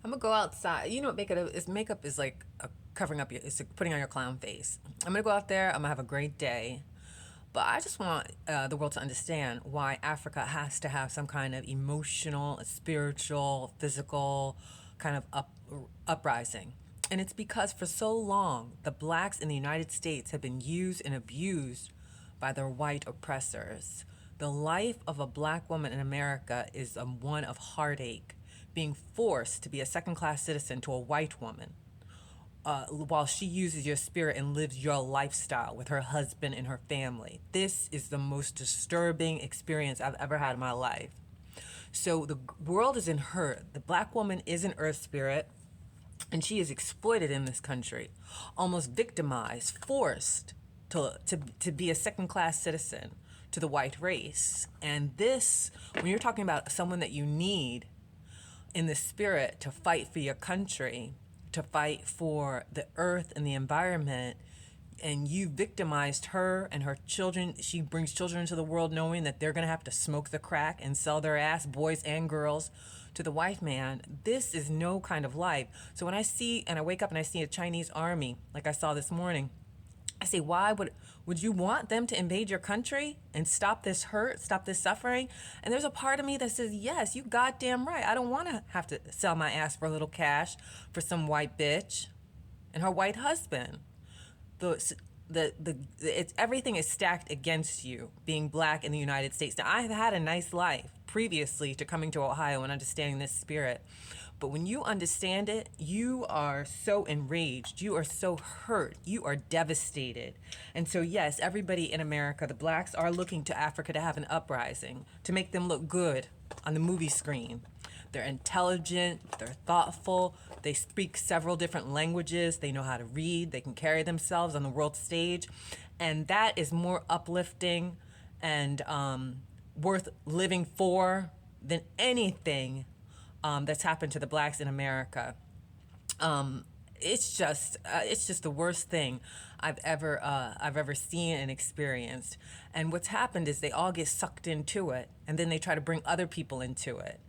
I'm gonna go outside. You know what makeup is like covering up it's like putting on your clown face. I'm gonna go out there. I'm gonna have a great day. But I just want the world to understand why Africa has to have some kind of emotional, spiritual, physical kind of uprising. And it's because for so long, the blacks in the United States have been used and abused by their white oppressors. The life of a black woman in America is one of heartache, being forced to be a second class citizen to a white woman while she uses your spirit and lives your lifestyle with her husband and her family. This is the most disturbing experience I've ever had in my life. So the world is in her. The black woman is an earth spirit, and she is exploited in this country, almost victimized, forced to be a second class citizen to the white race. And this, when you're talking about someone that you need in the spirit to fight for your country, to fight for the earth and the environment, and you victimized her and her children. She brings children into the world knowing that they're going to have to smoke the crack and sell their ass, boys and girls, to the white man. This is no kind of life. So when I wake up and I see a Chinese army, like I saw this morning, I say, why would you want them to invade your country and stop this hurt, stop this suffering? And there's a part of me that says, yes, you goddamn right. I don't want to have to sell my ass for a little cash for some white bitch and her white husband. It's everything is stacked against you being black in the United States. Now, I've had a nice life previously to coming to Ohio and understanding this spirit. But when you understand it, you are so enraged. You are so hurt. You are devastated. And so, yes, everybody in America, the blacks, are looking to Africa to have an uprising, to make them look good on the movie screen. They're intelligent, they're thoughtful, they speak several different languages, they know how to read, they can carry themselves on the world stage. And that is more uplifting and worth living for than anything that's happened to the blacks in America. It's just the worst thing I've ever seen and experienced. And what's happened is they all get sucked into it, and then they try to bring other people into it,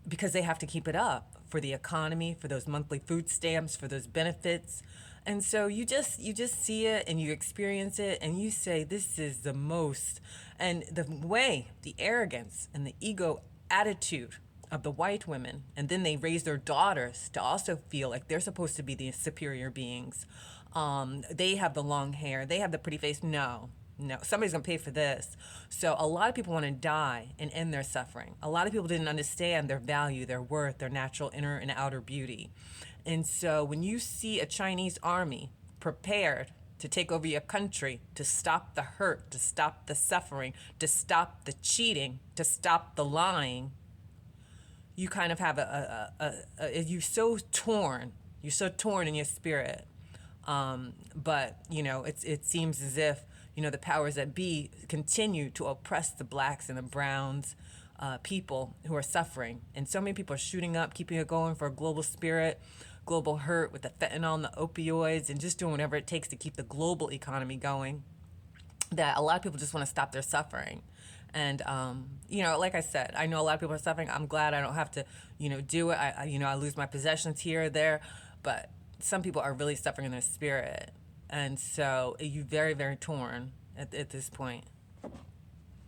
because they have to keep it up for the economy, for those monthly food stamps, for those benefits. And so you just see it and you experience it and you say, this is the most. And the arrogance and the ego attitude of the white women, and then they raise their daughters to also feel like they're supposed to be the superior beings. They have the long hair, they have the pretty face. No, no, somebody's gonna pay for this. So a lot of people want to die and end their suffering. A lot of people didn't understand their value, their worth, their natural inner and outer beauty. And so when you see a Chinese army prepared to take over your country, to stop the hurt, to stop the suffering, to stop the cheating, to stop the lying, you kind of have you're so torn in your spirit. But it seems as if the powers that be continue to oppress the blacks and the browns, people who are suffering. And so many people are shooting up, keeping it going for a global spirit, global hurt with the fentanyl and the opioids, and just doing whatever it takes to keep the global economy going, that a lot of people just want to stop their suffering. And like I said, I know a lot of people are suffering. I'm glad I don't have to do it. I lose my possessions here or there, but some people are really suffering in their spirit. And so you're very, very torn at this point.